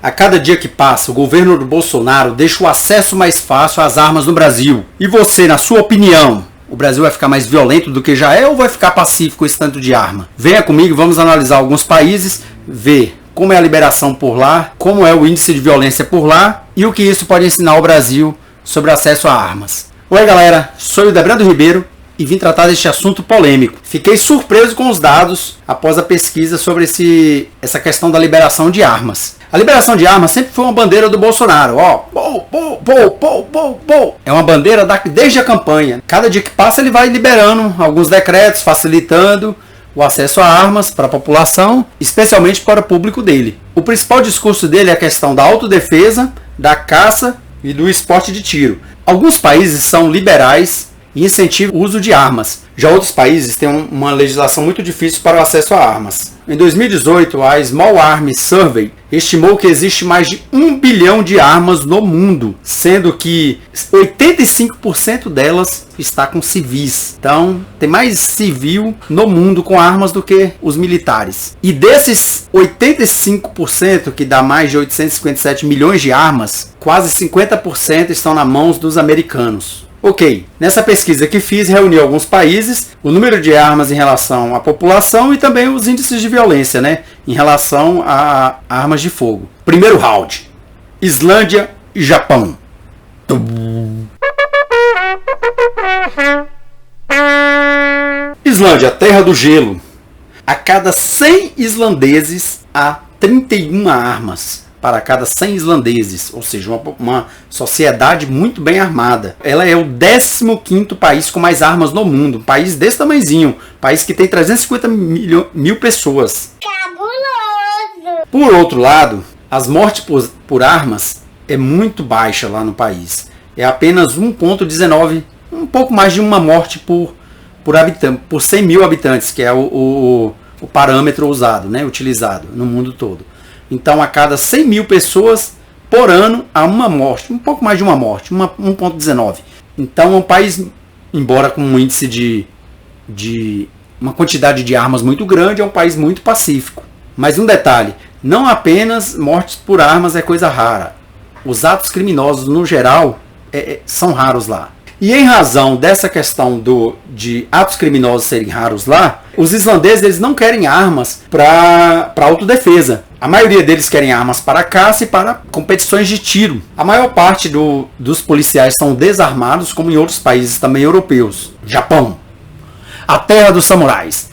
A cada dia que passa, o governo do Bolsonaro deixa o acesso mais fácil às armas no Brasil. E você, na sua opinião, o Brasil vai ficar mais violento do que já é ou vai ficar pacífico com esse tanto de arma? Venha comigo, vamos analisar alguns países, ver como é a liberação por lá, como é o índice de violência por lá e o que isso pode ensinar ao Brasil sobre acesso a armas. Oi galera, sou o Debrando Ribeiro e vim tratar deste assunto polêmico. Fiquei surpreso com os dados após a pesquisa sobre essa questão da liberação de armas. A liberação de armas sempre foi uma bandeira do Bolsonaro. É uma bandeira desde a campanha. Cada dia que passa ele vai liberando alguns decretos, facilitando o acesso a armas para a população, especialmente para o público dele. O principal discurso dele é a questão da autodefesa, da caça e do esporte de tiro. Alguns países são liberais e incentivam o uso de armas. Já outros países têm uma legislação muito difícil para o acesso a armas. Em 2018, a Small Arms Survey estimou que existe mais de 1 bilhão de armas no mundo, sendo que 85% delas está com civis. Então, tem mais civil no mundo com armas do que os militares. E desses 85%, que dá mais de 857 milhões de armas, quase 50% estão nas mãos dos americanos. Ok, nessa pesquisa que fiz, reuni alguns países, o número de armas em relação à população e também os índices de violência, em relação a armas de fogo. Primeiro round, Islândia e Japão. Islândia, terra do gelo. A cada 100 islandeses há 31 armas. Para cada 100 islandeses, ou seja, uma sociedade muito bem armada. Ela é o 15º país com mais armas no mundo, um país desse tamanhozinho, país que tem 350 mil pessoas. Cabuloso! Por outro lado, as mortes por armas é muito baixa lá no país. É apenas 1,19, um pouco mais de uma morte por habitante, por 100 mil habitantes, que é o parâmetro usado, utilizado no mundo todo. Então, a cada 100 mil pessoas por ano, há uma morte, um pouco mais de uma morte, 1,19. Então, é um país, embora com um índice de uma quantidade de armas muito grande, é um país muito pacífico. Mas um detalhe, não apenas mortes por armas é coisa rara. Os atos criminosos, no geral, são raros lá. E em razão dessa questão de atos criminosos serem raros lá, os islandeses eles não querem armas para autodefesa. A maioria deles querem armas para caça e para competições de tiro. A maior parte dos policiais são desarmados, como em outros países também europeus. Japão, a terra dos samurais.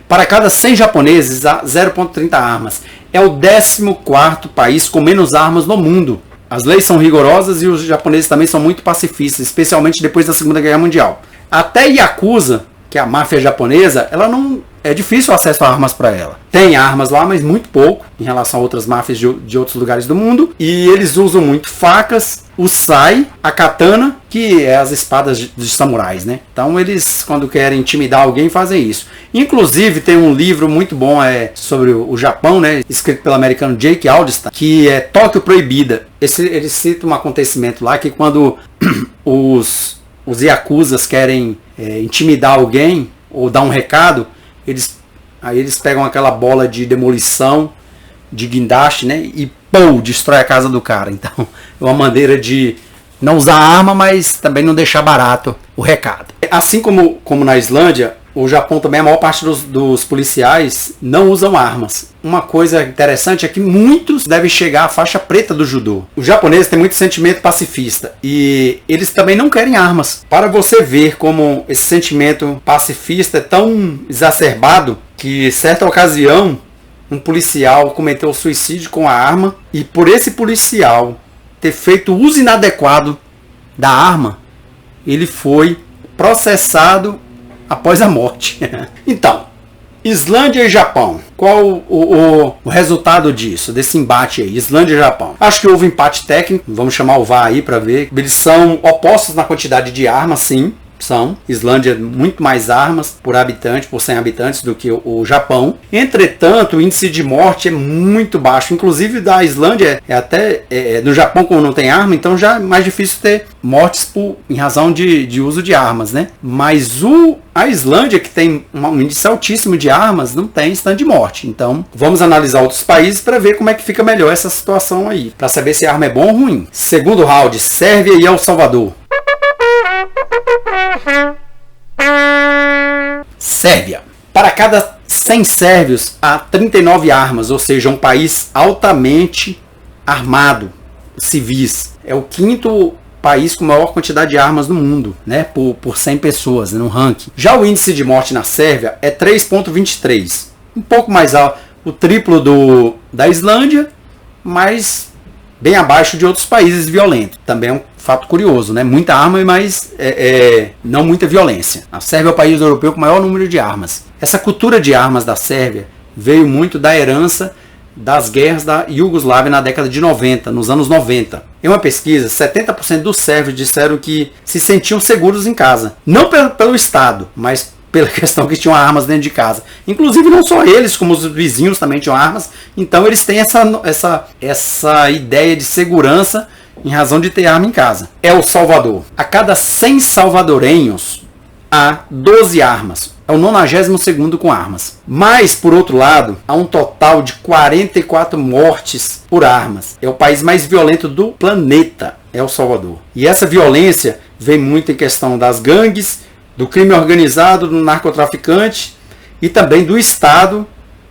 Para cada 100 japoneses há 0,30 armas. É o 14º país com menos armas no mundo. As leis são rigorosas e os japoneses também são muito pacifistas, especialmente depois da Segunda Guerra Mundial. Até Yakuza, que é a máfia japonesa, ela não é difícil o acesso a armas para ela. Tem armas lá, mas muito pouco em relação a outras máfias de outros lugares do mundo. E eles usam muito facas, o sai, a katana, que é as espadas dos samurais, Então eles, quando querem intimidar alguém, fazem isso. Inclusive tem um livro muito bom sobre o Japão, escrito pelo americano Jake Aldiston, que é Tóquio Proibida. Ele cita um acontecimento lá que quando os yakuzas querem intimidar alguém ou dar um recado, aí eles pegam aquela bola de demolição, de guindaste, e destrói a casa do cara. Então é uma maneira de não usar arma, mas também não deixar barato o recado. Assim como na Islândia, o Japão também, a maior parte dos policiais não usam armas. Uma coisa interessante é que muitos devem chegar à faixa preta do judô. Os japoneses têm muito sentimento pacifista e eles também não querem armas. Para você ver como esse sentimento pacifista é tão exacerbado que, certa ocasião, um policial cometeu suicídio com a arma e por esse policial ter feito uso inadequado da arma, ele foi processado após a morte. Então, Islândia e Japão. Qual o resultado disso, desse embate aí, Islândia e Japão? Acho que houve empate técnico, vamos chamar o VAR aí para ver. Eles são opostos na quantidade de armas, sim. São. Islândia muito mais armas por habitante, por 100 habitantes do que o Japão. Entretanto, o índice de morte é muito baixo. Inclusive da Islândia, no Japão, como não tem arma, então já é mais difícil ter mortes em razão de uso de armas, né? Mas a Islândia, que tem um índice altíssimo de armas, não tem stand de morte. Então, vamos analisar outros países para ver como é que fica melhor essa situação aí. Para saber se a arma é bom ou ruim. Segundo round, Sérvia e El Salvador. Sérvia. Para cada 100 sérvios, há 39 armas, ou seja, um país altamente armado, civis. É o quinto país com maior quantidade de armas no mundo, né, por 100 pessoas, no ranking. Já o índice de morte na Sérvia é 3,23. Um pouco mais alto, o triplo da Islândia, mas bem abaixo de outros países violentos. Também é um fato curioso, né? Muita arma, mas não muita violência. A Sérvia é o país europeu com o maior número de armas. Essa cultura de armas da Sérvia veio muito da herança das guerras da Iugoslávia na década de 90, nos anos 90. Em uma pesquisa, 70% dos sérvios disseram que se sentiam seguros em casa. Não pelo Estado, mas pela questão que tinham armas dentro de casa. Inclusive não só eles, como os vizinhos também tinham armas. Então eles têm essa ideia de segurança em razão de ter arma em casa. El Salvador. A cada 100 salvadorenhos, há 12 armas. É o 92º com armas. Mas, por outro lado, há um total de 44 mortes por armas. É o país mais violento do planeta, El Salvador. E essa violência vem muito em questão das gangues, do crime organizado, do narcotraficante e também do Estado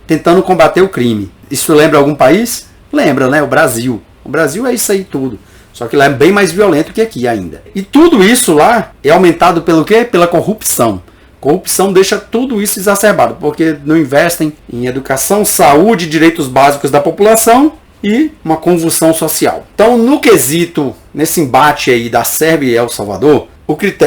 tentando combater o crime. Isso lembra algum país? Lembra, né? O Brasil. O Brasil é isso aí tudo. Só que lá é bem mais violento que aqui ainda. E tudo isso lá é aumentado pelo quê? Pela corrupção. Corrupção deixa tudo isso exacerbado, porque não investem em educação, saúde, direitos básicos da população e uma convulsão social. Então, no quesito, nesse embate aí da Sérvia e El Salvador,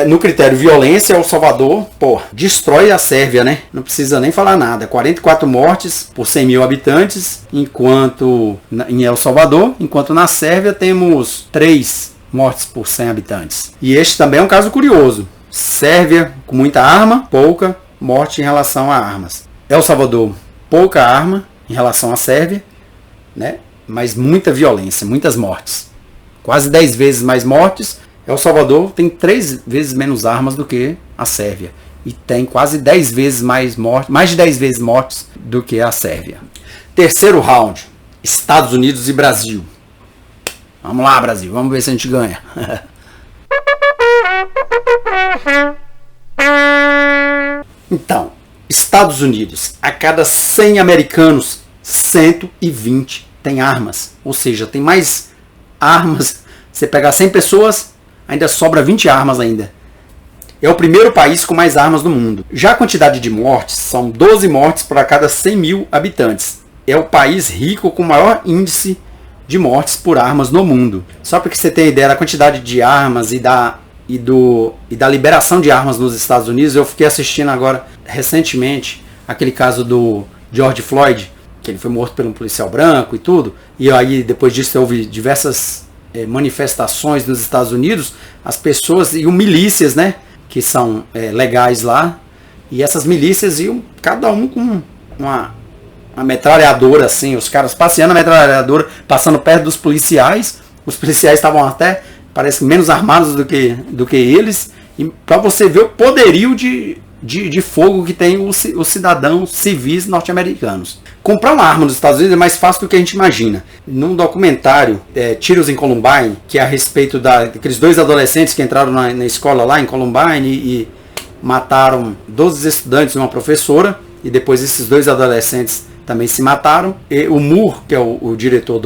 no critério violência, El Salvador, destrói a Sérvia, né? Não precisa nem falar nada. 44 mortes por 100 mil habitantes, em El Salvador, enquanto na Sérvia temos 3 mortes por 100 habitantes. E este também é um caso curioso. Sérvia com muita arma, pouca morte em relação a armas. El Salvador, pouca arma em relação à Sérvia, né? Mas muita violência, muitas mortes. Quase 10 vezes mais mortes. El Salvador tem 3 vezes menos armas do que a Sérvia. E tem quase 10 vezes mais de 10 vezes mortes do que a Sérvia. Terceiro round. Estados Unidos e Brasil. Vamos lá, Brasil. Vamos ver se a gente ganha. Então, Estados Unidos. A cada 100 americanos, 120 tem armas. Ou seja, tem mais armas. Você pegar 100 pessoas, ainda sobra 20 armas ainda. É o primeiro país com mais armas do mundo. Já a quantidade de mortes são 12 mortes para cada 100 mil habitantes. É o país rico com maior índice de mortes por armas no mundo. Só para que você tenha ideia da quantidade de armas e da liberação de armas nos Estados Unidos, eu fiquei assistindo agora recentemente aquele caso do George Floyd, que ele foi morto por um policial branco e tudo. E aí depois disso houve diversas manifestações nos Estados Unidos, as pessoas iam milícias, né, que são legais lá, e essas milícias iam cada um com uma metralhadora assim, os caras passeando a metralhadora, passando perto dos policiais. Os policiais estavam até, parece, menos armados do que eles, e para você ver o poderio de fogo que tem os cidadãos civis norte-americanos. Comprar uma arma nos Estados Unidos é mais fácil do que a gente imagina. Num documentário, Tiros em Columbine, que é a respeito daqueles 2 adolescentes que entraram na escola lá em Columbine e mataram 12 estudantes e uma professora, e depois esses 2 adolescentes também se mataram. E o Moore, que é o diretor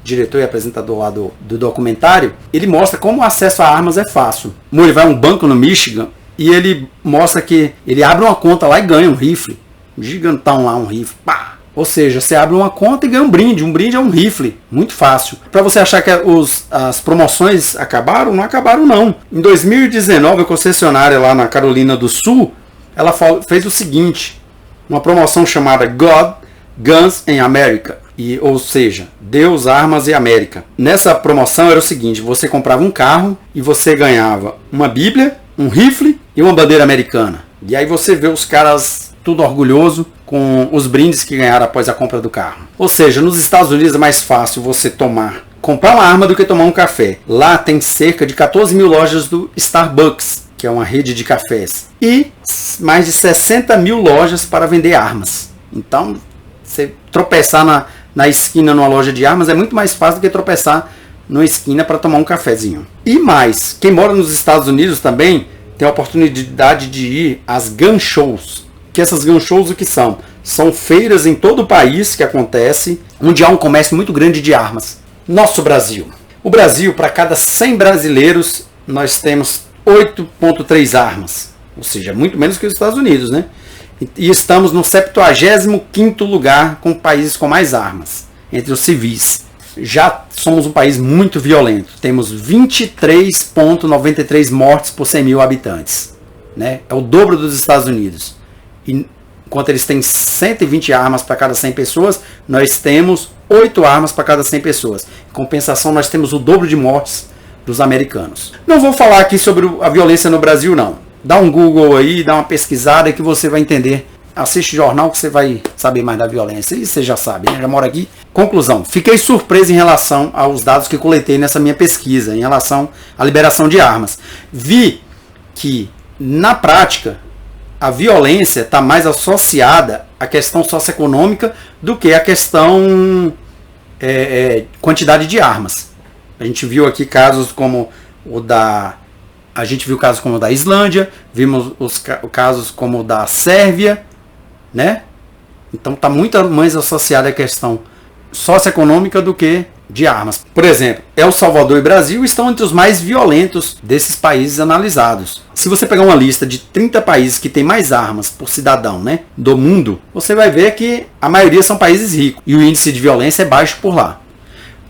diretor e apresentador lá do documentário, ele mostra como o acesso a armas é fácil. Ele vai a um banco no Michigan e ele mostra que ele abre uma conta lá e ganha um rifle. Um gigantão lá, um rifle. Pá! Ou seja, você abre uma conta e ganha um brinde. Um brinde é um rifle. Muito fácil. Para você achar que as promoções acabaram, não acabaram não. Em 2019, a concessionária lá na Carolina do Sul, ela fez o seguinte. Uma promoção chamada God, Guns and America. Ou seja, Deus, Armas e América. Nessa promoção era o seguinte, você comprava um carro e você ganhava uma Bíblia um rifle e uma bandeira americana. E aí você vê os caras tudo orgulhoso com os brindes que ganharam após a compra do carro. Ou seja, nos Estados Unidos é mais fácil você comprar uma arma do que tomar um café. Lá tem cerca de 14 mil lojas do Starbucks, que é uma rede de cafés, e mais de 60 mil lojas para vender armas. Então, você tropeçar na esquina numa loja de armas é muito mais fácil do que tropeçar numa esquina para tomar um cafezinho. E mais, quem mora nos Estados Unidos também tem a oportunidade de ir às gun shows. Que essas gun shows o que são? São feiras em todo o país que acontece, onde há um comércio muito grande de armas. Nosso Brasil. O Brasil, para cada 100 brasileiros, nós temos 8,3 armas. Ou seja, muito menos que os Estados Unidos, né? E estamos no 75º lugar com países com mais armas, entre os civis. Já somos um país muito violento. Temos 23,93 mortes por 100 mil habitantes. Né? É o dobro dos Estados Unidos. E, enquanto eles têm 120 armas para cada 100 pessoas, nós temos 8 armas para cada 100 pessoas. Em compensação, nós temos o dobro de mortes dos americanos. Não vou falar aqui sobre a violência no Brasil, não. Dá um Google aí, dá uma pesquisada que você vai entender. Assiste jornal que você vai saber mais da violência. E você já sabe, né? Já mora aqui. Conclusão. Fiquei surpreso em relação aos dados que coletei nessa minha pesquisa, em relação à liberação de armas. Vi que, na prática, a violência está mais associada à questão socioeconômica do que à questão quantidade de armas. A gente viu aqui casos como o da Islândia, vimos os casos como o da Sérvia, né? Então está muito mais associada à questão socioeconômica do que de armas. Por exemplo, El Salvador e Brasil estão entre os mais violentos desses países analisados. Se você pegar uma lista de 30 países que têm mais armas por cidadão, né, do mundo, você vai ver que a maioria são países ricos e o índice de violência é baixo por lá.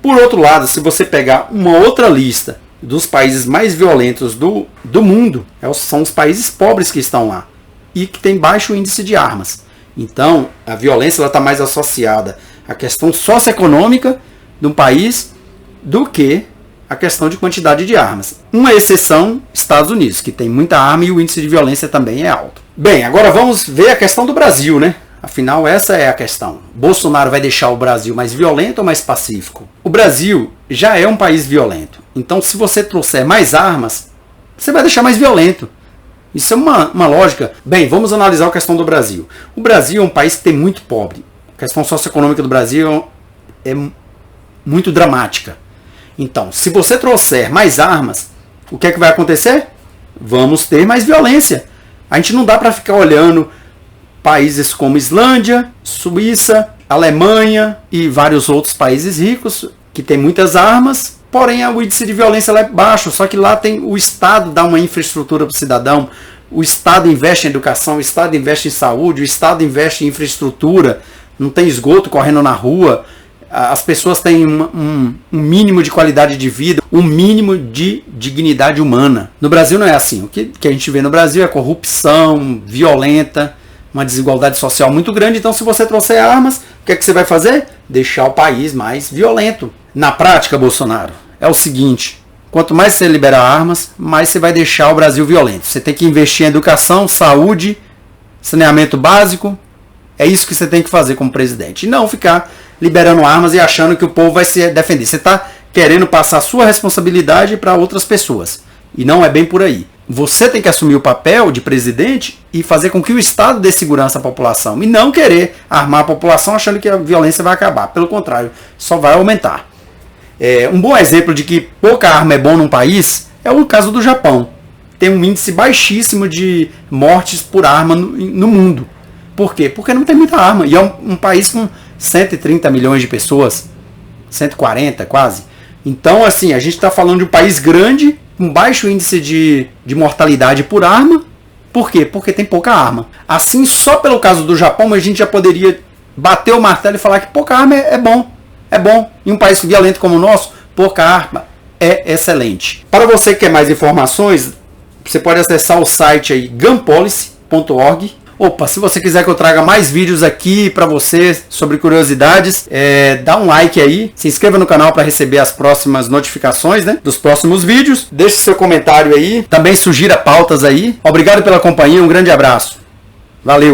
Por outro lado, se você pegar uma outra lista dos países mais violentos do mundo, são os países pobres que estão lá e que têm baixo índice de armas. Então, a violência está mais associada à questão socioeconômica de um país do que a questão de quantidade de armas. Uma exceção, Estados Unidos, que tem muita arma e o índice de violência também é alto. Bem, agora vamos ver a questão do Brasil, né? Afinal, essa é a questão. Bolsonaro vai deixar o Brasil mais violento ou mais pacífico? O Brasil já é um país violento. Então, se você trouxer mais armas, você vai deixar mais violento. Isso é uma lógica. Bem, vamos analisar a questão do Brasil. O Brasil é um país que tem muito pobre. A questão socioeconômica do Brasil é muito dramática. Então, se você trouxer mais armas, o que é que vai acontecer? Vamos ter mais violência. A gente não dá para ficar olhando países como Islândia, Suíça, Alemanha e vários outros países ricos que têm muitas armas, porém o índice de violência lá é baixo, só que lá tem o Estado dá uma infraestrutura para o cidadão, o Estado investe em educação, o Estado investe em saúde, o Estado investe em infraestrutura, não tem esgoto correndo na rua, as pessoas têm um mínimo de qualidade de vida, um mínimo de dignidade humana. No Brasil não é assim. O que a gente vê no Brasil é corrupção violenta, uma desigualdade social muito grande. Então, se você trouxer armas, o que é que você vai fazer? Deixar o país mais violento. Na prática, Bolsonaro, é o seguinte: quanto mais você liberar armas, mais você vai deixar o Brasil violento. Você tem que investir em educação, saúde, saneamento básico. É isso que você tem que fazer como presidente. E não ficar liberando armas e achando que o povo vai se defender. Você está querendo passar a sua responsabilidade para outras pessoas. E não é bem por aí. Você tem que assumir o papel de presidente e fazer com que o Estado dê segurança à população. E não querer armar a população achando que a violência vai acabar. Pelo contrário, só vai aumentar. Um bom exemplo de que pouca arma é bom num país é o caso do Japão. Tem um índice baixíssimo de mortes por arma no mundo. Por quê? Porque não tem muita arma. E é um país com 130 milhões de pessoas. 140 quase. Então, assim, a gente está falando de um país grande, com baixo índice de mortalidade por arma. Por quê? Porque tem pouca arma. Assim, só pelo caso do Japão, a gente já poderia bater o martelo e falar que pouca arma é bom. É bom. Em um país violento como o nosso, pouca arma é excelente. Para você que quer mais informações, você pode acessar o site aí gunpolicy.org, Opa, se você quiser que eu traga mais vídeos aqui para você sobre curiosidades, dá um like aí, se inscreva no canal para receber as próximas notificações, né, dos próximos vídeos. Deixe seu comentário aí, também sugira pautas aí. Obrigado pela companhia, um grande abraço. Valeu!